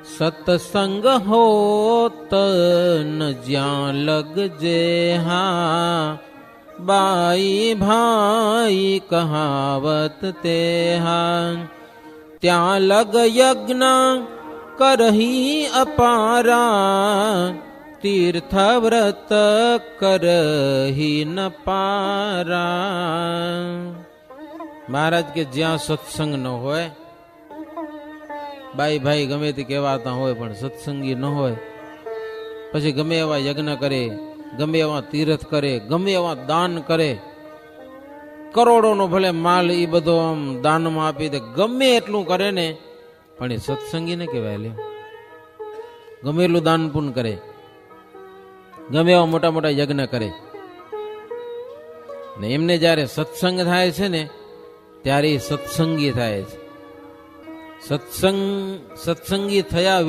સત્સંગ હોત ન જ્યાં લગજે હા, બાઈ ભાઈ કહાવત તે હા. ત્યાં લગ યજ્ઞ કરહી અપારા, તીર્થ વ્રત કરહી ન પારા. મહારાજ કે જ્યાં સત્સંગ ન હોય, બાઈ ભાઈ ગમે તે કહેવાતા હોય પણ સત્સંગી ન હોય, પછી ગમે એવા યજ્ઞ કરે, ગમે એવા તીર્થ કરે, ગમે એવા દાન કરે, કરોડોનો ભલે માલ એ બધો આમ દાનમાં આપી દે, ગમે એટલું કરે ને, પણ એ સત્સંગી ને કહેવાય. લે ગમે એટલું દાન પુણ્ય કરે, ગમે એવા મોટા મોટા યજ્ઞ કરે, ને એમને જ્યારે સત્સંગ થાય છે ને ત્યારે એ સત્સંગી થાય છે. સત્સંગી થયા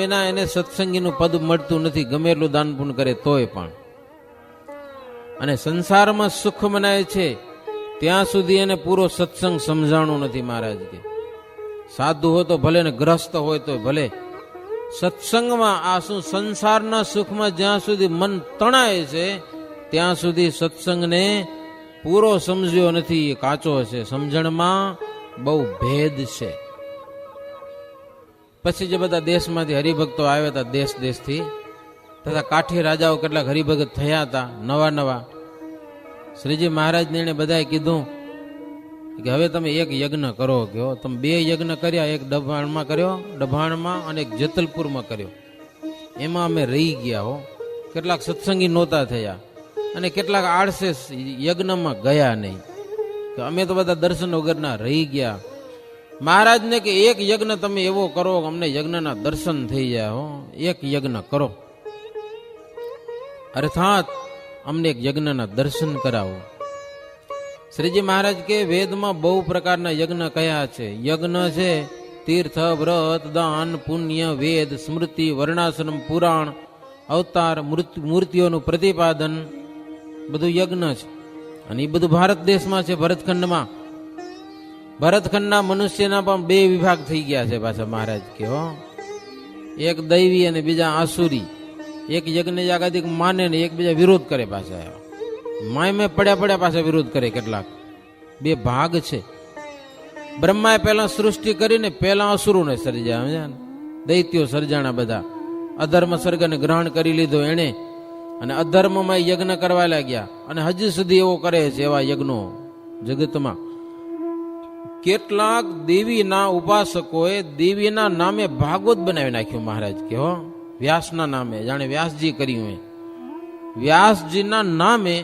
વિના એને સત્સંગીનું પદ મળતું નથી, ગમે એટલું દાન પુણ્ય કરે તોય પણ. અને સંસારમાં સુખ મનાય છે ત્યાં સુધી એને પૂરો સત્સંગ સમજાણું નથી. મહારાજ કે સાધુ હોય તો ભલે ને ગ્રસ્ત હોય તો ભલે, સત્સંગમાં આ શું સંસારના સુખમાં જ્યાં સુધી મન તણાય છે ત્યાં સુધી સત્સંગને પૂરો સમજ્યો નથી, કાચો છે. સમજણમાં બહુ ભેદ છે. પછી જે બધા દેશમાંથી હરિભક્તો આવ્યા હતા, દેશથી તથા કાઠી રાજાઓ કેટલાક હરિભગત થયા હતા નવા. શ્રીજી મહારાજને એને બધાએ કીધું કે હવે તમે એક યજ્ઞ કરો. કયો તમે 2 યજ્ઞ કર્યા, એક ડભાણમાં કર્યો, ડભાણમાં, અને એક જેતલપુરમાં કર્યો. એમાં અમે રહી ગયા હો. કેટલાક સત્સંગી નહોતા થયા અને કેટલાક આળસે યજ્ઞમાં ગયા નહીં. અમે તો બધા દર્શન વગરના રહી ગયા. મહારાજને કે એક યજ્ઞ તમે એવો કરો અમને યજ્ઞના દર્શન થઈ જાય. હો, એક યજ્ઞ કરો, અર્થાત અમને એક યજ્ઞના દર્શન કરાવો. શ્રીજી મહારાજ કે વેદમાં બહુ પ્રકારના યજ્ઞ કયા છે. યજ્ઞ છે તીર્થ, વ્રત, દાન, પુણ્ય, વેદ, સ્મૃતિ, વર્ણાશ્રમ, પુરાણ, અવતાર, મૂર્તિઓનું પ્રતિપાદન, બધું યજ્ઞ છે. અને એ બધું ભારત દેશમાં છે, ભરતખંડમાં. ભરતખંડના મનુષ્યના પણ 2 વિભાગ થઈ ગયા છે પાછા. મહારાજ કે હો, એક દૈવી અને બીજા આસુરી. એક યજ્ઞ યાગાદિક માને ને એક બીજા વિરોધ કરે પાછા. માય પડ્યા પાછા વિરોધ કરે કેટલાક. 2 ભાગ છે. બ્રહ્માએ પહેલા સૃષ્ટિ કરીને પહેલા અસુરોને સર્જ્યા, દૈત્યો સર્જાણા બધા. અધર્મ સર્ગને ગ્રહણ કરી લીધો એણે, અને અધર્મમાં યજ્ઞ કરવા લાગ્યા. અને હજી સુધી એવો કરે છે એવા યજ્ઞો જગતમાં. કેટલાક દેવીના ઉપાસકોએ દેવીના નામે ભાગવત બનાવી નાખ્યું. મહારાજ કે હો, વ્યાસના નામે, જાણે વ્યાસજી કર્યું હોય. વ્યાસજીના નામે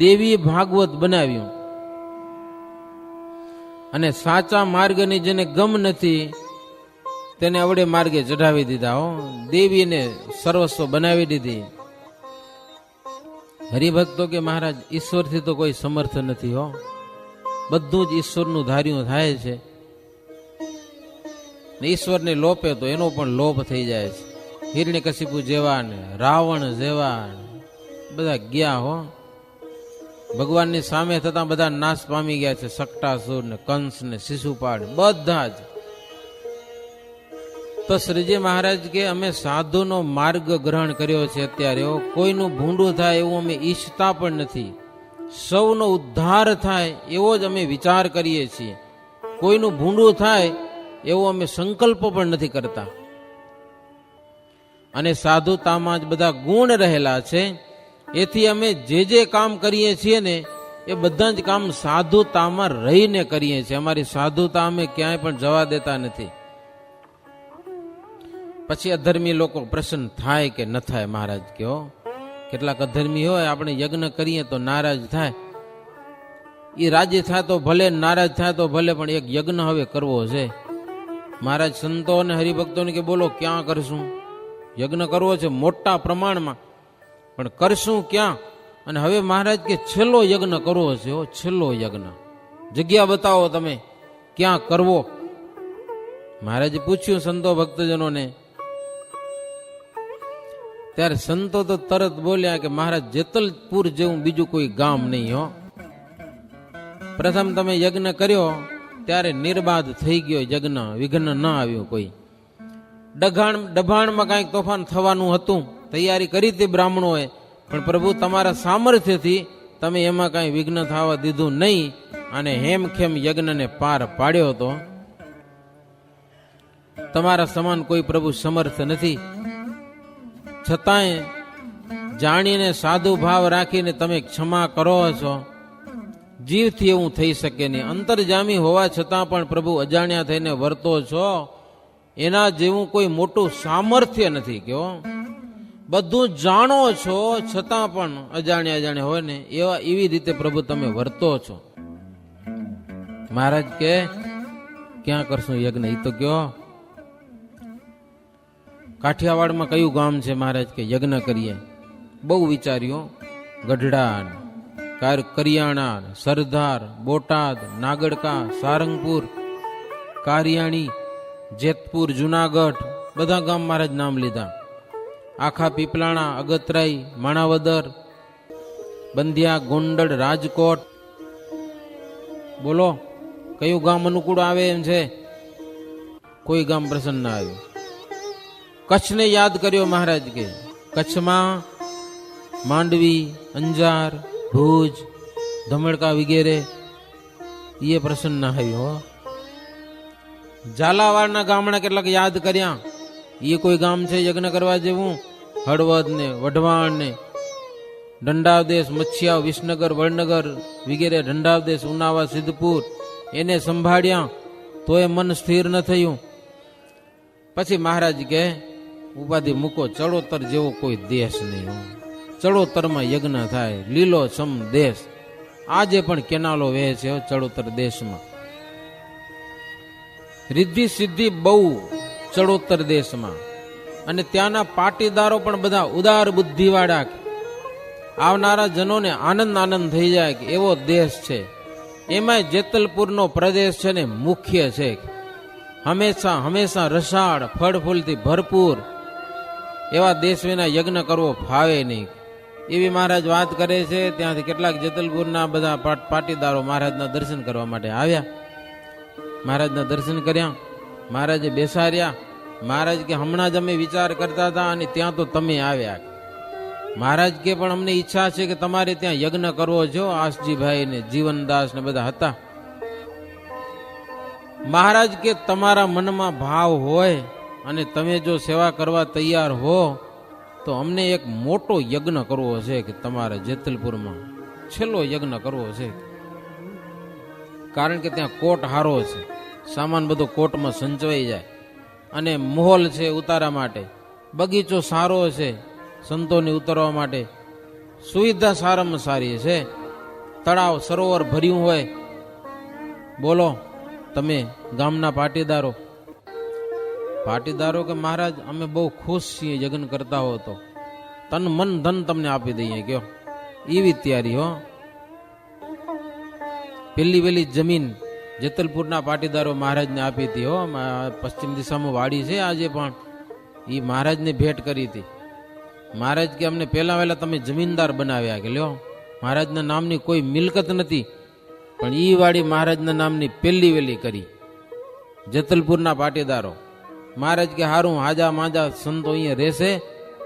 દેવી ભાગવત બનાવ્યું. અને સાચા માર્ગની જેને ગમ નથી તેને અવડે માર્ગે ચઢાવી દીધા. હો, દેવીને સર્વસ્વ બનાવી દીધી. હરિભક્તો કે મહારાજ ઈશ્વરથી તો કોઈ સમર્થ નથી. હો, બધું જ ઈશ્વરનું ધાર્યું થાય છે. ને ઈશ્વરને લોપે તો એનો પણ લોપ થઈ જાય છે. હિરણ્યકશિપુ જેવા ને રાવણ જેવા બધા ગયા. હો, ભગવાનની સામે થતા બધા નાશ પામી ગયા છે. સકટાસુર ને કંસ ને શિશુપાળ બધા જ. તો શ્રીજી મહારાજ કે અમે સાધુનો માર્ગ ગ્રહણ કર્યો છે. અત્યારે કોઈનું ભૂંડું થાય એવું અમે ઈચ્છતા પણ નથી. સૌનો ઉદ્ધાર થાય એવો જ અમે વિચાર કરીએ છીએ. કોઈનું ભૂંડું થાય એવો અમે સંકલ્પ પણ નથી કરતા. અને સાધુતામાં જ બધા ગુણ રહેલા છે. એથી અમે જે કામ કરીએ છીએ ને એ બધા જ કામ સાધુતામાં રહીને કરીએ છીએ. અમારી સાધુતા અમે ક્યાંય પણ જવા દેતા નથી. પછી અધર્મી લોકો પ્રસન્ન થાય કે ન થાય. મહારાજ કહો, કેટલાક અધર્મી હોય, આપણે યજ્ઞ કરીએ તો નારાજ થાય. એ રાજી થાય તો ભલે, નારાજ થાય તો ભલે, પણ એક યજ્ઞ હવે કરવો છે. મહારાજ સંતો અને હરિભક્તોને કે બોલો ક્યાં કરશું? યજ્ઞ કરવો છે મોટા પ્રમાણમાં, પણ કરશું ક્યાં? અને હવે મહારાજ કે છેલ્લો યજ્ઞ કરવો છે. છેલ્લો યજ્ઞ, જગ્યા બતાવો તમે ક્યાં કરવો. મહારાજે પૂછ્યું સંતો ભક્તજનોને. ત્યારે સંતો તો તરત બોલ્યા કે મહારાજ જેતલપુર જેવું બીજું કોઈ ગામ નહીં. હો, પ્રથમ તમે યજ્ઞ કર્યો ત્યારે નિર્બાધ થઈ ગયો યજ્ઞ, વિઘ્ન ન આવ્યું કોઈ. ડભાણમાં કાંઈક તોફાન થવાનું હતું, તૈયારી કરી હતી બ્રાહ્મણોએ, પણ પ્રભુ તમારા સામર્થ્યથી તમે એમાં કાંઈ વિઘ્ન થવા દીધું નહીં અને હેમખેમ યજ્ઞને પાર પાડ્યો હતો. તમારા સમાન કોઈ પ્રભુ સમર્થ નથી. છતાંય જાણીને સાધુ ભાવ રાખીને તમે ક્ષમા કરો છો. જીવથી એવું થઈ શકે નહીં. અંતર્જામી હોવા છતાં પણ પ્રભુ અજાણ્યા થઈને વર્તો છો. એના જેવું કોઈ મોટું સામર્થ્ય નથી. કયો બધું જાણો છો છતાં પણ અજાણ્યા હોય ને એવી રીતે પ્રભુ તમે વર્તો છો. મહારાજ કે ક્યાં કરશું યજ્ઞ? એ તો કયો કાઠિયાવાડમાં કયું ગામ છે? મહારાજ કે યજ્ઞ કરીએ. બહુ વિચાર્યો. ગઢડા, કરિયાણા, સરદાર, બોટાદ, નાગડકા, સારંગપુર, કારિયાણી, જેતપુર, જુનાગઢ, બધા ગામ મહારાજ નામ લીધા. આખા પીપલાણા, અગતરાઈ, માણાવદર, બંધિયા, ગોંડલ, રાજકોટ. બોલો કયું ગામ અનુકૂળ આવે એમ છે? કોઈ ગામ પ્રસન્ન ના આવ્યું. કચ્છને યાદ કર્યો મહારાજ કે કચ્છમાં માંડવી, અંજાર, ભુજ, ધમડકા વગેરે એ પ્રસન્ન આવ્યો. ઝાલાવાડના ગામડા કેટલાક યાદ કર્યા. એ કોઈ ગામ છે યજ્ઞ કરવા જેવું? હળવદ ને વઢવાણ ને દંડાવદેશ, મચ્છિયા, વિસનગર, વડનગર વગેરે, દંડાવદેશ, ઉનાવા, સિદ્ધપુર એને સંભાળ્યા તોય મન સ્થિર ન થયું. પછી મહારાજ કે ઉપાધિ મૂકો, ચડોતર જેવો કોઈ દેશ નહીં. ચડોતરમાં યજ્ઞ થાય, લીલો સમ દેશ. આજે પણ કેનાલો વહે છે ચડોતર દેશમાં. રિદ્ધિ સિદ્ધિ બહુ ચડોતર દેશમાં. અને ત્યાંના પાટીદારો પણ બધા ઉદાર બુદ્ધિવાળા, આવનારા જનોને આનંદ થઈ જાય કે એવો દેશ છે. એમાંય જેતલપુરનો પ્રદેશ છે ને મુખ્ય છે. હંમેશા રસાળ ફળ ફૂલથી ભરપૂર એવા દેશ વિના યજ્ઞ કરવો ફાવે નહીં. એવી મહારાજ વાત કરે છે. ત્યાંથી કેટલાક જેતલપુરના બધા પાટીદારો મહારાજના દર્શન કરવા માટે આવ્યા. મહારાજના દર્શન કર્યા. મહારાજે બેસાડ્યા. મહારાજ કે હમણાં જ અમે વિચાર કરતા હતા અને ત્યાં તો તમે આવ્યા. મહારાજ કે પણ અમને ઈચ્છા છે કે તમારે ત્યાં યજ્ઞ કરવો છો. આસજીભાઈ ને જીવનદાસ ને બધા હતા. મહારાજ કે તમારા મનમાં ભાવ હોય અને તમે જો સેવા કરવા તૈયાર હો તો અમને એક મોટો યજ્ઞ કરવો છે કે તમારા જેતલપુરમાં છેલ્લો યજ્ઞ કરવો છે. કારણ કે ત્યાં કોટ હારો છે, સામાન બધો કોટમાં સંચવાઈ જાય અને મહોલ છે ઉતારા માટે, બગીચો સારો છે સંતોને ઉતરવા માટે, સુવિધા સારામાં સારી છે, તળાવ સરોવર ભર્યું હોય. બોલો તમે ગામના પાટીદારો કે મહારાજ અમે બહુ ખુશ છીએ યજ્ઞ કરતા હો તો તન મન ધન તમને આપી દઈએ. કયો એવી તૈયારી હો. પેલી જમીન જેતલપુરના પાટીદારો મહારાજને આપી હતી હો. પશ્ચિમ દિશામાં વાડી છે આજે પણ, એ મહારાજને ભેટ કરી હતી. મહારાજ કે અમને પહેલા વહેલા તમે જમીનદાર બનાવ્યા. કે લ્યો મહારાજના નામની કોઈ મિલકત નથી પણ ઈ વાડી મહારાજના નામની પહેલી વેલી કરી. જેતલપુરના પાટીદારો મહારાજ કે હારું હાજા માજા સંતો અહીંયા રહેશે,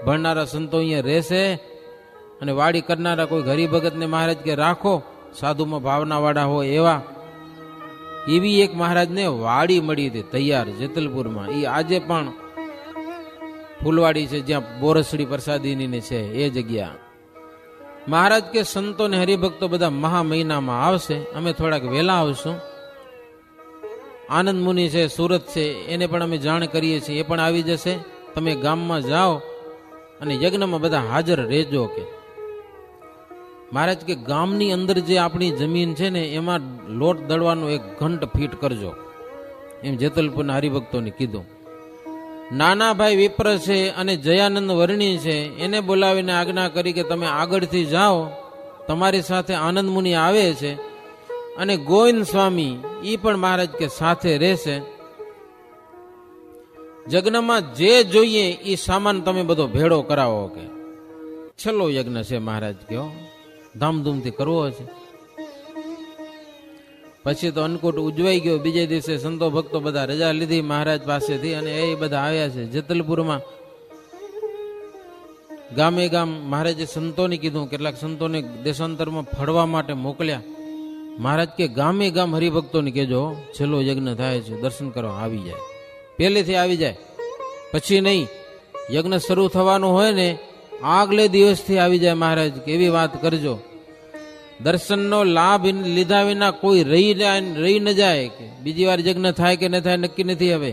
ભણનારા સંતો અહીંયા રહેશે અને વાડી કરનારા કોઈ હરિભગતને મહારાજ કે રાખો, સાધુમાં ભાવના વાળા હોય એવા. એવી એક મહારાજને વાડી મળી હતી તૈયાર જેતલપુરમાં. એ આજે પણ ફૂલવાડી છે જ્યાં બોરસડી પ્રસાદીની છે એ જગ્યા. મહારાજ કે સંતો ને હરિભક્તો બધા મહા મહિનામાં આવશે, અમે થોડાક વહેલા આવશું. આનંદ મુનિ છે સુરત છે એને પણ અમે જાણ કરીએ છીએ, એ પણ આવી જશે. તમે ગામમાં જાઓ અને યજ્ઞમાં બધા હાજર રહેજો. કે મહારાજ કે ગામની અંદર જે આપણી જમીન છે ને એમાં લોટ દળવાનો એક ઘંટ ફીટ કરજો, એમ જેતલપુરના હરિભક્તોને કીધું. નાના ભાઈ વિપ્ર છે અને જયાનંદ વર્ણી છે એને બોલાવીને આજ્ઞા કરી કે તમે આગળથી જાઓ, તમારી સાથે આનંદ મુનિ આવે છે અને ગોવિંદ સ્વામી ઈ પણ મહારાજ કે સાથે રહેશે. યજ્ઞમાં જે જોઈએ એ સામાન તમે બધો ભેળો કરાવો. કે છેલ્લો યજ્ઞ છે મહારાજ કયો, ધામધૂમથી કરવો છે. પછી તો અન્નકૂટ ઉજવાઈ ગયો. બીજે દિવસે સંતો ભક્તો બધા રજા લીધી મહારાજ પાસેથી અને એ બધા આવ્યા છે જેતલપુરમાં. ગામે ગામ મહારાજે સંતોને કીધું, કેટલાક સંતોને દેશાંતરમાં ફરવા માટે મોકલ્યા. મહારાજ કે ગામે ગામ હરિભક્તોને કહેજો છેલ્લો યજ્ઞ થાય છે, દર્શન કરવા આવી જાય, પહેલેથી આવી જાય, પછી નહીં. યજ્ઞ શરૂ થવાનો હોય ને આગલે દિવસથી આવી જાય મહારાજ કે એવી વાત કરજો. દર્શનનો લાભ લીધા વિના કોઈ રહી ન જાય કે બીજી વાર યજ્ઞ થાય કે ન થાય નક્કી નથી. હવે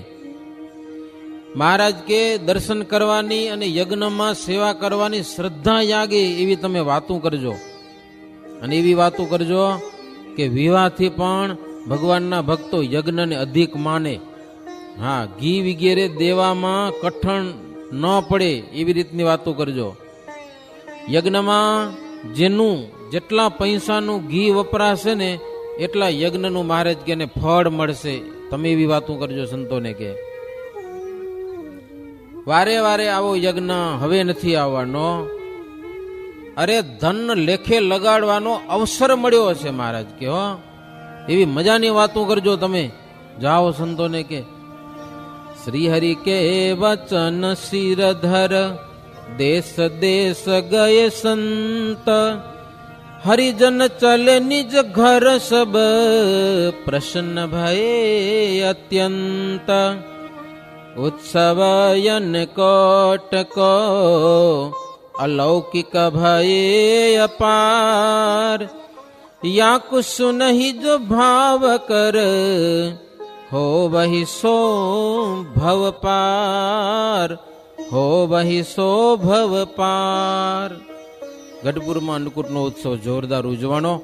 મહારાજ કે દર્શન કરવાની અને યજ્ઞમાં સેવા કરવાની શ્રદ્ધા જાગે એવી તમે વાતો કરજો. અને એવી વાતો કરજો કે વિવાહથી પણ ભગવાનના ભક્તો યજ્ઞને અધિક માને. હા, ઘી વગેરે દેવામાં કઠણ ન પડે એવી રીતની વાતો કરજો. યજ્ઞમાં જેનું જેટલા પૈસાનું ઘી વપરાશે ને એટલા યજ્ઞનું મહારાજ કે ફળ મળશે. તમે એવી વાતો કરજો સંતોને કે વારે વારે આવો યજ્ઞ હવે નથી આવવાનો. અરે ધન લેખે લગાડવાનો અવસર મળ્યો છે મહારાજ કે હો, એવી મજાની વાતો કરજો. તમે જાઓ સંતોને કે શ્રી હરિ કે વચન શિરધર દેશ દેશ ગયે સંત હરિજન ચલે નિજ ઘર સબ પ્રસન્ન ભયે અત્યંત ઉત્સવયન કોટકો अलौकिक भये अपार या कुछ नहीं जो भाव कर हो वही सो भव पार हो वही सो भव पार. ગઢપુરમાં અન્નકૂટનો ઉત્સવ જોરદાર ઉજવાનો.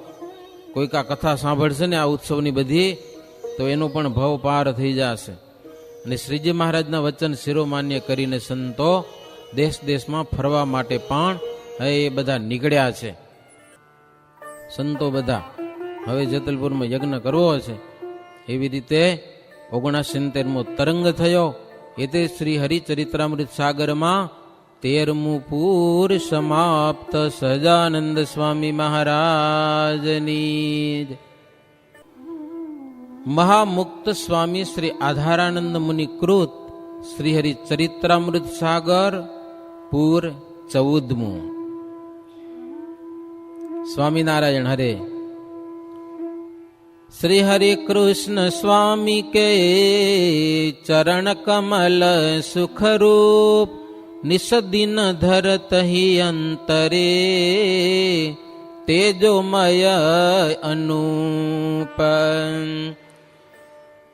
કોઈક આ કથા સાંભળશે ને આ ઉત્સવની બધી તો એનું પણ ભવ પાર થઈ જશે. અને શ્રીજી મહારાજના વચન શિરોમાન્ય કરીને સંતો દેશ દેશમાં ફરવા માટે પણ એ બધા નીકળ્યા છે. સંતો બધા હવે જેતલપુરમાં યજ્ઞ કરવો છે. એવી રીતે 69મો તરંગ થયો. એ તે શ્રી હરિચરિત્રામૃત સાગરમાં 13મું પૂર સમાપ્ત. સહજાનંદ સ્વામી મહારાજની. મહામુક્ત સ્વામી શ્રી આધારાનંદ મુનિ કૃત શ્રી હરિચરિત્રામૃત સાગર પૂર 14મું. સ્વામિનારાયણ હરે. શ્રી હરિ કૃષ્ણ સ્વામી કે ચરણ કમલ સુખરૂપ નિષદિન ધરત હિ અંતરે તેજોમય અનુપ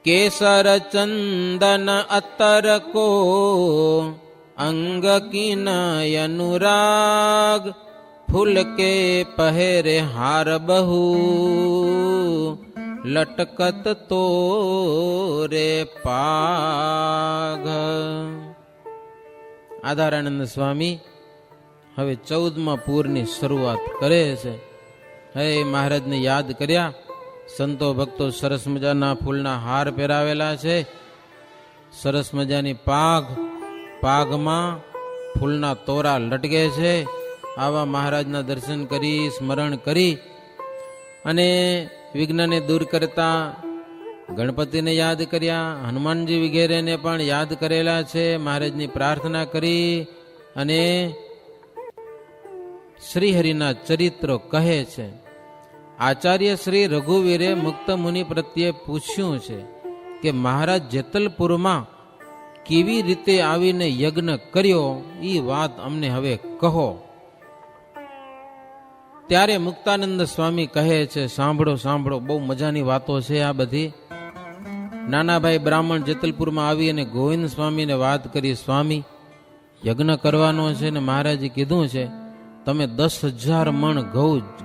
केसर चंदन अतर को अंग कीनय अनुराग फूल के पहरे हार बहु लटकत तोरे पाग. આધારાનંદ સ્વામી હવે 14મા પૂરની શરૂઆત કરે છે. હે મહારાજને યાદ કર્યા. સંતો ભક્તો સરસ મજાના ફૂલના હાર પહેરાવેલા છે. સરસ મજાની પાઘમાં ફૂલના તોરા લટકે છે. આવા મહારાજના દર્શન કરી સ્મરણ કરી અને વિઘ્નને દૂર કરતા ગણપતિને યાદ કર્યા. હનુમાનજી વગેરેને પણ યાદ કરેલા છે. મહારાજની પ્રાર્થના કરી અને શ્રીહરિના ચરિત્રો કહે છે. આચાર્ય શ્રી રઘુવીરે મુક્ત મુનિ પ્રત્યે પૂછ્યું છે કે મહારાજ જેતલપુરમાં કેવી રીતે આવીને યજ્ઞ કર્યો એ વાત અમને હવે કહો. ત્યારે મુક્તાનંદ સ્વામી કહે છે, સાંભળો સાંભળો, બહુ મજાની વાતો છે આ બધી. નાનાભાઈ બ્રાહ્મણ જેતલપુરમાં આવી અને ગોવિંદ સ્વામીને વાત કરી, સ્વામી યજ્ઞ કરવાનો છે ને મહારાજે કીધું છે તમે 10,000 મણ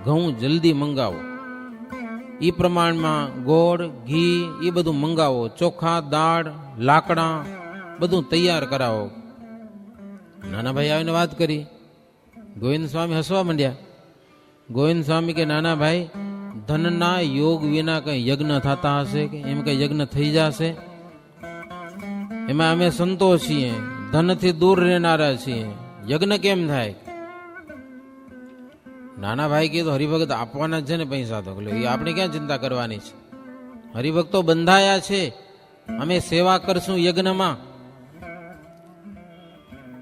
ઘઉં જલ્દી મંગાવો. એ પ્રમાણમાં ગોળ ઘી એ બધું મંગાવો. ચોખા દાળ લાકડા બધું તૈયાર કરાવો. નાનાભાઈ આવીને વાત કરી. ગોવિંદ સ્વામી હસવા માંડ્યા. ગોવિંદ સ્વામી કે નાનાભાઈ ધનના યોગ વિના કઈ યજ્ઞ થતા હશે કે એમ કઈ યજ્ઞ થઈ જશે? એમાં અમે સંતો છીએ, ધનથી દૂર રહેનારા છીએ, યજ્ઞ કેમ થાય? નાના ભાઈ કીધું હરિભગત આપવાના જ છે ને પૈસા, તો એ આપણે ક્યાં ચિંતા કરવાની છે. હરિભક્તો બંધાયા છે, અમે સેવા કરશું યજ્ઞમાં.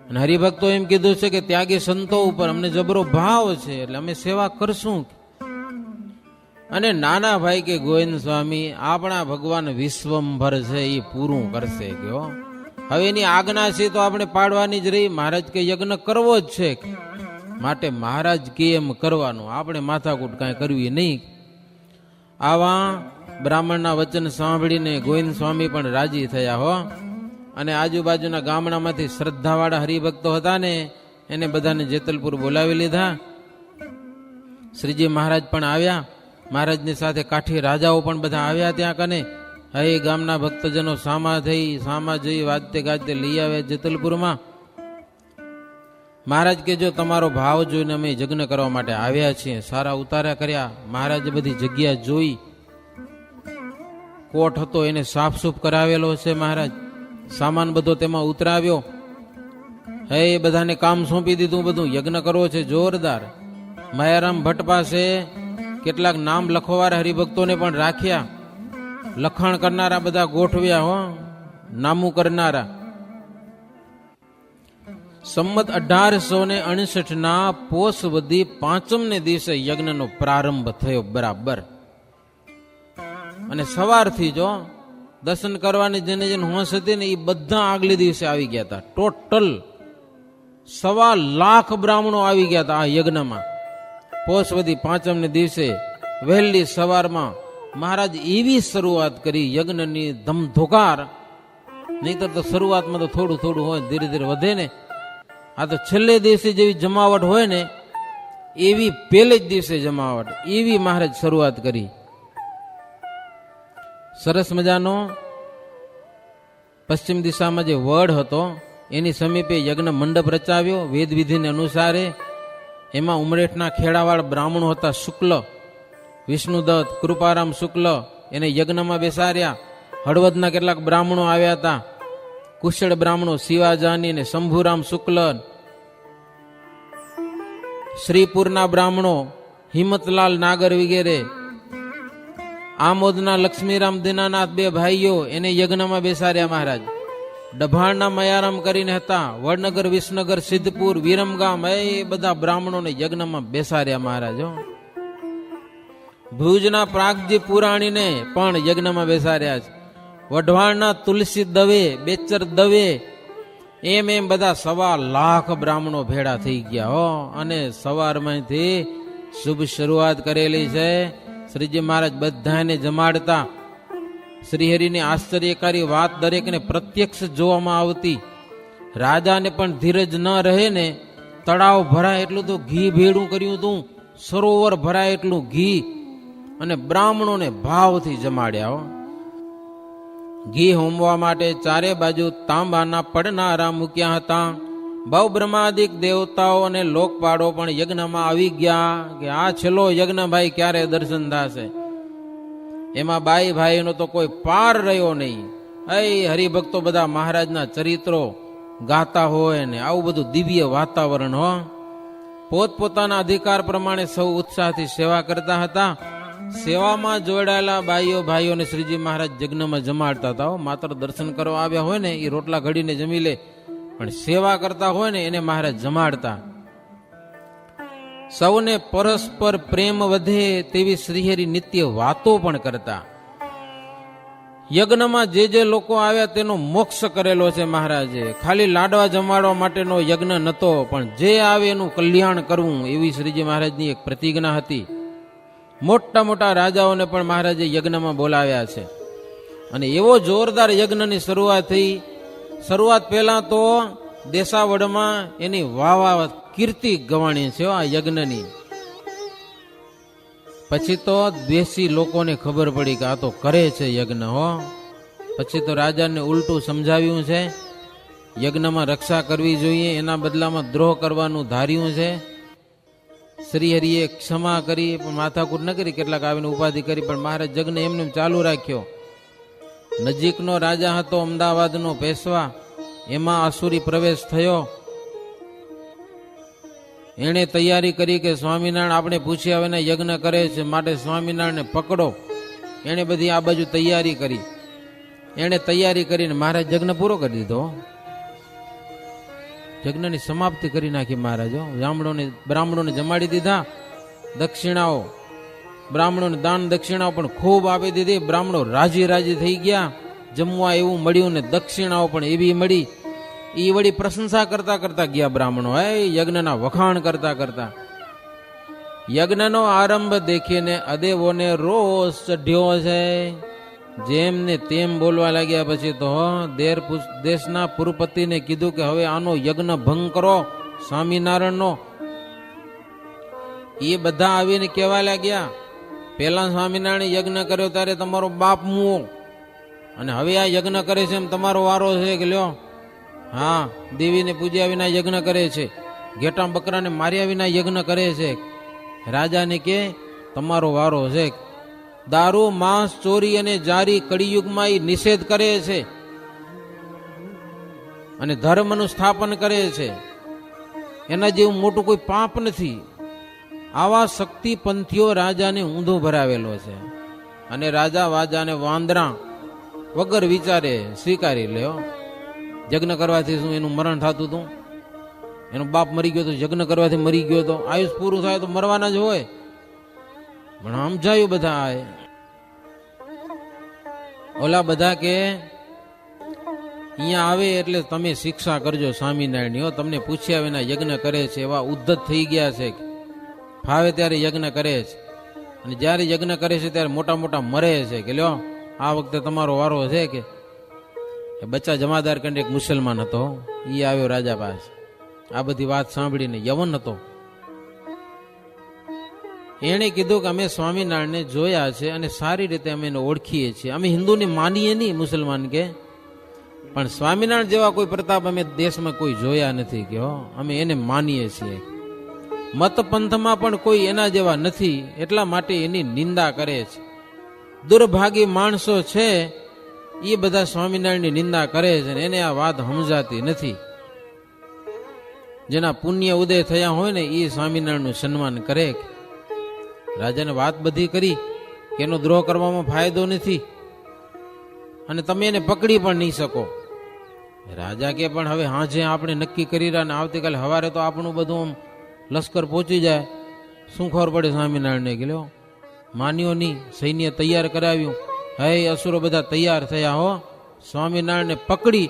અને હરિભક્તો એમ કીધું છે કે ત્યાગી સંતો ઉપર અમને જબરો ભાવ છે, એટલે અમે સેવા કરશું. અને નાના ભાઈ કે ગોવિંદ સ્વામી આપણા ભગવાન વિશ્વંભર છે, એ પૂરું કરશે કયો. હવે એની આજ્ઞા છે તો આપણે પાડવાની જ રહી. મહારાજ કે યજ્ઞ કરવો જ છે, માટે મહારાજ કે એમ કરવાનું, આપણે માથાકૂટ કાંઈ કરવી નહીં. આવા બ્રાહ્મણના વચન સાંભળીને ગોવિંદ સ્વામી પણ રાજી થયા હો. અને આજુબાજુના ગામડામાંથી શ્રદ્ધાવાળા હરિભક્તો હતા ને, એને બધાને જેતલપુર બોલાવી લીધા. શ્રીજી મહારાજ પણ આવ્યા. મહારાજની સાથે કાઠી રાજાઓ પણ બધા આવ્યા ત્યાં કને. હવે ગામના ભક્તજનો સામા જઈ વાજતે ગાજતે લઈ આવ્યા જેતલપુરમાં. મહારાજ કે જો તમારો ભાવ જોઈને અમે યજ્ઞ કરવા માટે આવ્યા છીએ. સારા ઉતારા કર્યા. મહારાજે બધી જગ્યા જોઈ. કોટ હતો એને સાફસૂફ કરાવેલો છે મહારાજ. સામાન બધો તેમાં ઉતરાવ્યો. હે એ બધાને કામ સોંપી દીધું. બધું યજ્ઞ કરવો છે જોરદાર. માયારામ ભટ્ટ પાસે કેટલાક નામ લખવાવાળા હરિભક્તોને પણ રાખ્યા. લખાણ કરનારા બધા ગોઠવ્યા હો, નામું કરનારા. સંમત 1869 પોષ વધી 5 દિવસે યજ્ઞનો પ્રારંભ થયો બરાબર. અને સવારથી જો દર્શન કરવાની જેને જેને હોશ હતી ને, એ બધા આગલે દિવસે આવી ગયા હતા. ટોટલ 1.25 લાખ બ્રાહ્મણો આવી ગયા હતા આ યજ્ઞમાં. પોષ વધી 5 દિવસે વહેલી સવારમાં મહારાજ એવી શરૂઆત કરી યજ્ઞની ધમધોકાર. નહીતર તો શરૂઆતમાં તો થોડું થોડું હોય, ધીરે ધીરે વધે ને. આ તો છેલ્લે દિવસે જેવી જમાવટ હોય ને, એવી પહેલે જ દિવસે જમાવટ, એવી મહારાજ શરૂઆત કરી. સરસ મજાનો પશ્ચિમ દિશામાં જે વડ હતો એની સમીપે યજ્ઞ મંડપ રચાવ્યો વેદ વિધિને અનુસારે. એમાં ઉમરેઠના ખેડાવાળ બ્રાહ્મણો હતા. શુક્લ, વિષ્ણુદત્ત, કૃપારામ શુક્લ, એને યજ્ઞમાં બેસાડ્યા. હળવદના કેટલાક બ્રાહ્મણો આવ્યા હતા. કુશળ બ્રાહ્મણો શિવાજાની અને શંભુરામ શુક્લ. શ્રીપુરના બ્રાહ્મણો હિંમતલાલ નાગર વગેરે. આમોદના લક્ષ્મીરામ દીનાનાથ 2 ભાઈઓ, એને યજ્ઞમાં બેસાડ્યા મહારાજ. ડભાણના મયારામ કરીને હતા. વડનગર, વિસનગર, સિદ્ધપુર, વિરમગામ, એ બધા બ્રાહ્મણોને યજ્ઞમાં બેસાડ્યા મહારાજ. ભુજના પ્રાગજી પુરાણીને પણ યજ્ઞમાં બેસાડ્યા છે. વઢવાણના તુલસી દવે, બેચર દવે, એમ બધા 1.25 લાખ બ્રાહ્મણો ભેળા થઈ ગયા હો. અને સવારમાંથી શુભ શરૂઆત કરેલી છે. શ્રીજી મહારાજ બધાને જમાડતા. શ્રીહરિની આશ્ચર્યકારી વાત દરેકને પ્રત્યક્ષ જોવામાં આવતી. રાજાને પણ ધીરજ ન રહે ને, તળાવ ભરાય એટલું તો ઘી ભેળું કર્યું હતું, સરોવર ભરાય એટલું ઘી, અને બ્રાહ્મણોને ભાવથી જમાડ્યા હો. ઘી હોમવા માટે ચારે બાજુ તાંબાના પડનારા મૂક્યા હતા. બહુ બ્રહ્માદિક દેવતાઓ અને લોકપાળો પણ યજ્ઞમાં આવી ગયા કે આ છેલ્લો યજ્ઞ ભાઈ ક્યારે દર્શન થશે. એમાં બાઈ ભાઈનો તો કોઈ પાર રહ્યો નહીં. હરિભક્તો બધા મહારાજના ચરિત્રો ગાતા હોય ને આવું બધું દિવ્ય વાતાવરણ હો. પોતપોતાના અધિકાર પ્રમાણે સૌ ઉત્સાહથી સેવા કરતા હતા. સેવામાં જોડાયેલા બાઈઓ ભાઈઓને શ્રીજી મહારાજ યજ્ઞમાં જમાડતા હતા. માત્ર દર્શન કરવા આવ્યા હોય ને એ રોટલા ઘડીને જમી લે, પણ સેવા કરતા હોય ને એને મહારાજ જમાડતા. સૌને પરસ્પર પ્રેમ વધે તેવી શ્રીહરિ નિત્ય વાતો પણ કરતા. યજ્ઞમાં જે લોકો આવ્યા તેનો મોક્ષ કરેલો છે મહારાજે. ખાલી લાડવા જમાડવા માટેનો યજ્ઞ નતો, પણ જે આવે એનું કલ્યાણ કરવું, એવી શ્રીજી મહારાજની એક પ્રતિજ્ઞા હતી. મોટા મોટા રાજાઓને પણ મહારાજે યજ્ઞમાં બોલાવ્યા છે. અને એવો જોરદાર યજ્ઞની શરૂઆત થઈ. શરૂઆત પહેલા તો દેશાવડમાં એની વાહ કીર્તિ ગવાણી છે આ યજ્ઞની. પછી તો દ્વેષી લોકોને ખબર પડી કે આ તો કરે છે યજ્ઞ હો. પછી તો રાજાને ઉલટું સમજાવ્યું છે. યજ્ઞમાં રક્ષા કરવી જોઈએ, એના બદલામાં દ્રોહ કરવાનું ધાર્યું છે. શ્રીહરિએ ક્ષમા કરી, પણ માથાકૂટ ન કરી. કેટલાક આવીને ઉપાધિ કરી, પણ મહારાજ યજ્ઞ એમને ચાલુ રાખ્યો. નજીકનો રાજા હતો અમદાવાદનો પેશવા, એમાં આસુરી પ્રવેશ થયો. એણે તૈયારી કરી કે સ્વામિનારાયણ આપણે પૂછ્યા વિના યજ્ઞ કરે છે, માટે સ્વામિનારાયણને પકડો. એણે બધી આ બાજુ તૈયારી કરી. એણે તૈયારી કરીને મહારાજ યજ્ઞ પૂરો કરી દીધો. યજ્ઞની સમાપ્તિ કરી નાખી મહારાજો. બ્રાહ્મણોને જમાડી દીધા. દક્ષિણાઓ બ્રાહ્મણોને દાન દક્ષિણાઓ પણ ખૂબ આપી દીધી. બ્રાહ્મણો રાજી થઈ ગયા. જમવા એવું મળ્યું ને દક્ષિણાઓ પણ એવી મળી. એ વળી પ્રશંસા કરતા ગયા બ્રાહ્મણો. યજ્ઞના વખાણ કરતા. યજ્ઞનો આરંભ દેખીને અદેવોને રોષ ચઢ્યો છે. જેમ ને તેમ બોલવા લાગ્યા. પછી તો દેશના પુરપતિને કીધું કે હવે આનો યજ્ઞ ભંગ કરો સ્વામિનારાયણનો. એ બધા આવીને કહેવા લાગ્યા, પેલા સ્વામિનારાયણ યજ્ઞ કર્યો ત્યારે તમારો બાપ મુઓ, અને હવે આ યજ્ઞ કરે છે એમ તમારો વારો છે કે લ્યો. હા, દેવીને પૂજ્યા વિના યજ્ઞ કરે છે, ઘેટા બકરાને માર્યા વિના યજ્ઞ કરે છે. રાજાને કે તમારો વારો છે. દારૂ, માંસ, ચોરી અને જારી કળિયુગમાં એ નિષેધ કરે છે અને ધર્મનું સ્થાપન કરે છે. એના જેવું મોટું કોઈ પાપ નથી. આવા શક્તિપંથીઓ રાજાને ઊંધો ભરાવેલો છે. અને રાજા વાજાને વાંદરા વગર વિચારે સ્વીકારી લ્યો. યજ્ઞ કરવાથી શું એનું મરણ થતું હતું? એનો બાપ મરી ગયો તો યજ્ઞ કરવાથી મરી ગયો તો? આયુષ પૂરું થાય તો મરવાના જ હોય. પણ સમજાયું બધા. ઓલા બધા કે અહીંયા આવે એટલે તમે શિક્ષા કરજો સ્વામિનારાયણની. તમને પૂછ્યા વિના યજ્ઞ કરે છે, એવા ઉદ્ધત થઈ ગયા છે. ફાવે ત્યારે યજ્ઞ કરે છે, અને જ્યારે યજ્ઞ કરે છે ત્યારે મોટા મોટા મરે છે. કે લ્યો આ વખતે તમારો વારો છે. કે બચ્ચા જમાદાર કરીને એક મુસલમાન હતો, એ આવ્યો રાજા પાસે. આ બધી વાત સાંભળીને યવન હતો. એણે કીધું કે અમે સ્વામિનારાયણને જોયા છે અને સારી રીતે અમે એને ઓળખીએ છીએ. અમે હિન્દુને માનીએ નહીં, મુસલમાન કે, પણ સ્વામિનારાયણ જેવા કોઈ પ્રતાપ અમે દેશમાં કોઈ જોયા નથી. કે અમે એને માનીએ છીએ. મત પંથમાં પણ કોઈ એના જેવા નથી, એટલા માટે એની નિંદા કરે છે. દુર્ભાગી માણસો છે એ બધા સ્વામિનારાયણની નિંદા કરે છે, એને આ વાત સમજાતી નથી. જેના પુણ્ય ઉદય થયા હોય ને એ સ્વામિનારાયણનું સન્માન કરે. રાજાને વાત બધી કરી કે એનો દ્રોહ કરવામાં ફાયદો નથી અને તમે એને પકડી પણ નહીં શકો. રાજા કે પણ હવે હાજે આપણે નક્કી કરી રહ્યા ને આવતીકાલે સવારે તો આપણું બધું લશ્કર પહોંચી જાય, શું ખબર પડે સ્વામિનારાયણને? કે લ્યો માન્યો નહીં. સૈન્ય તૈયાર કરાવ્યું. હે અસુરો બધા તૈયાર થયા હો. સ્વામિનારાયણને પકડી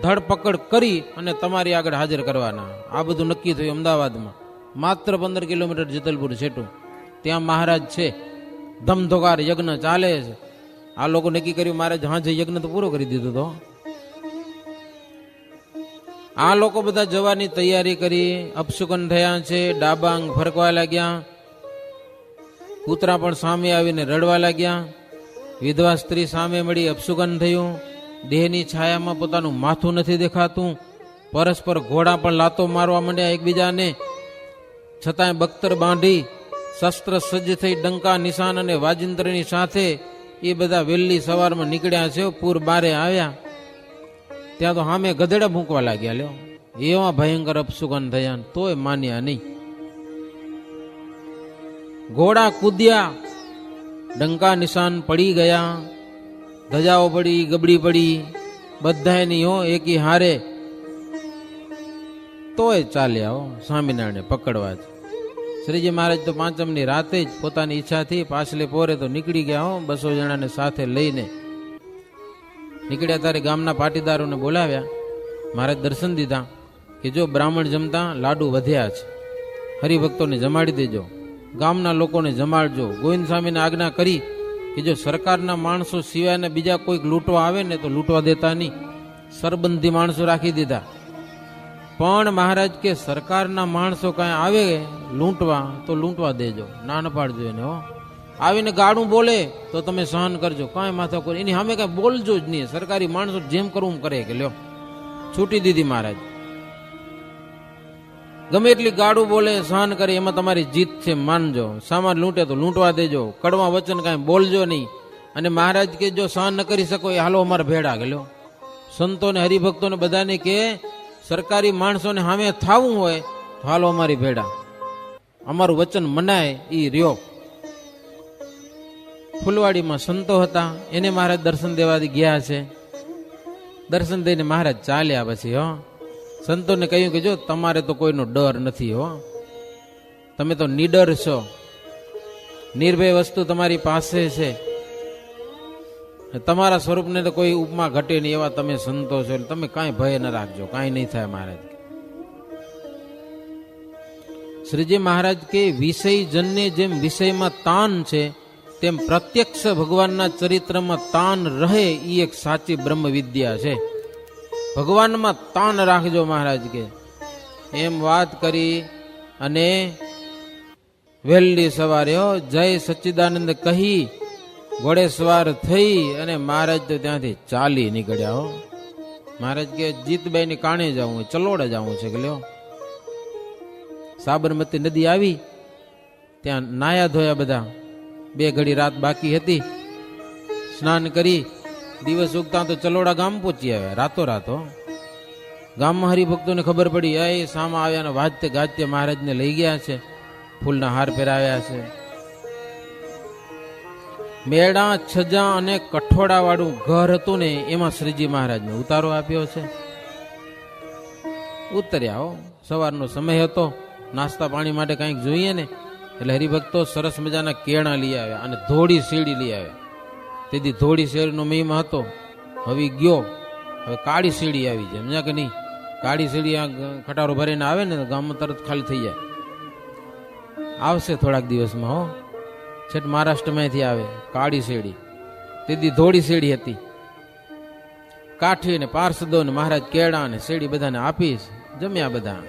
ધરપકડ કરી અને તમારી આગળ હાજર કરવાના. આ બધું નક્કી થયું અમદાવાદમાં, માત્ર 15 કિલોમીટર જેતલપુર છેટું. ત્યાં મહારાજ છે, ધમધોકાર યજ્ઞ ચાલે છે. આ લોકો નક્કી કર્યું મહારાજ હાજે યજ્ઞ તો પૂરો કરી દીધો તો. આ લોકો બધા જવાની તૈયારી કરી, અપશુકન થયા છે, ડાબાંગ ફરકવા લાગ્યા. કૂતરા પણ સામે આવીને રડવા લાગ્યા. વિધવા સ્ત્રી સામે મળી, અપશુકન થયું. દેહની છાયામાં પોતાનું માથું નથી દેખાતું. પરસ્પર ઘોડા પણ લાતો મારવા માંડ્યા એકબીજાને. છતાંય બખ્તર બાંધી શસ્ત્ર સજ્જ થઈ ડંકા નિશાન અને વાજિંત્રની સાથે એ બધા વહેલી સવારમાં નીકળ્યા છે. પૂર બારે આવ્યા ત્યાં તો સામે ગધેડા મૂકવા લાગ્યા. લ્યો એવા ભયંકર અપશુકન થયા, તોય માન્યા નહીં. ઘોડા કૂદ્યા, ડંકા નિશાન પડી ગયા, ધજાઓ પડી, ગબડી પડી, બધાની હો એકી હારે. તોય ચાલ્યા હો સ્વામિનારાયણને પકડવા જ. શ્રીજી મહારાજ તો પાંચમની રાતે જ પોતાની ઈચ્છાથી પાછલે પોરે તો નીકળી ગયા હો. 200 જણાને સાથે લઈને નીકળ્યા. ત્યારે ગામના પાટીદારોને બોલાવ્યા. મહારાજ દર્શન દીધા કે જો બ્રાહ્મણ જમતા લાડુ વધ્યા છે, હરિભક્તોને જમાડી દેજો, ગામના લોકોને જમાડજો. ગોવિંદ સ્વામીને આજ્ઞા કરી કે જો સરકારના માણસો સિવાયના બીજા કોઈક લૂંટવા આવે ને તો લૂંટવા દેતા નહીં. સરબંધી માણસો રાખી દીધા. પણ મહારાજ કે સરકારના માણસો કાંઈ આવે લૂંટવા તો લૂંટવા દેજો, ના ન પાડજો એને. હો આવીને ગાડું બોલે તો તમે સહન કરજો, કાંઈ માથા કોઈ એની સામે કાંઈ બોલજો જ નહીં. સરકારી માણસો જેમ કરવું કરે. કે લ્યો છૂટી દીધી મહારાજ. ગમે એટલી ગાડું બોલે સહન કરે, એમાં તમારી જીત છે, માનજો. સામાન લૂંટે તો લૂંટવા દેજો, કડવા વચન કાંઈ બોલજો નહીં. અને મહારાજ કે જો સહન ન કરી શકો એ હાલો અમારા ભેડા. કે લ્યો સંતોને હરિભક્તોને બધાને કે સરકારી માણસોને સામે થાવું હોય તો હાલો અમારી ભેડા, અમારું વચન મનાય એ રહ્યો. ફૂલવાડીમાં સંતો હતા, એને મહારાજ દર્શન દેવાથી ગયા છે. દર્શન દઈને મહારાજ ચાલ્યા પછી સંતોને કહ્યું કે જો તમારે તો કોઈનો ડર નથી તમે તો નિડર છો, નિર્ભય વસ્તુ તમારી પાસે છે, તમારા સ્વરૂપને તો કોઈ ઉપમા ઘટે નહીં એવા તમે સંતો છો, એટલે તમે કાંઈ ભય ન રાખજો, કાંઈ નહીં થાય. મહારાજ શ્રીજી મહારાજ કે વિષય જનને જેમ વિષયમાં તાન છે, તેમ પ્રત્યક્ષ ભગવાનના ચરિત્રમાં તાન રહે એ એક સાચી બ્રહ્મ વિદ્યા છે. ભગવાનમાં તાન રાખજો મહારાજ કે એમ વાત કરી અને વહેલી સવારે જય સચ્ચિદાનંદ કહી ઘોડે સવાર થઈ અને મહારાજ તો ત્યાંથી ચાલી નીકળ્યા. મહારાજ કે જીતબાઈ ની કાણે જવું, ચલોડે જવું છે કે લ્યો. સાબરમતી નદી આવી, ત્યાં નાયા ધોયા બધા, 2 ઘડી રાત બાકી હતી, સ્નાન કરી દિવસ ઉગતા તો ચલોડા ગામ પહોંચી આવ્યા રાતો રાતો. ગામમાં હરિભક્તોને ખબર પડી, એ સામા આવ્યા ને વાજતે ગાજતે મહારાજને લઈ ગયા છે, ફૂલના હાર પહેરાવ્યા છે. મેળા છજા અને કઠોડા વાળું ઘર હતું ને એમાં શ્રીજી મહારાજને ઉતારો આપ્યો છે. ઉતર્યા સવારનો સમય હતો, નાસ્તા પાણી માટે કંઈક જોઈએ ને, એટલે હરિભક્તો સરસ મજાના કેળા લઈ આવ્યા અને ધોળી શેરડી લઈ આવ્યા. તેથી ધોળી શેરડીનો મહિમા હતો, હવે ગયો, હવે કાળી શેરડી આવી છે, સમજ્યા કે નહીં? કાળી શેરડી આ ખટારો ભરીને આવે ને ગામમાં તરત ખાલી થઈ જાય. આવશે થોડાક દિવસમાં છેટ મહારાષ્ટ્રમાંથી આવે કાળી શેરડી. તેથી ધોળી શેરડી હતી. કાઠી ને પાર્ષદો ને મહારાજ કેળા ને શેરડી બધાને આપીશ, જમ્યા બધા.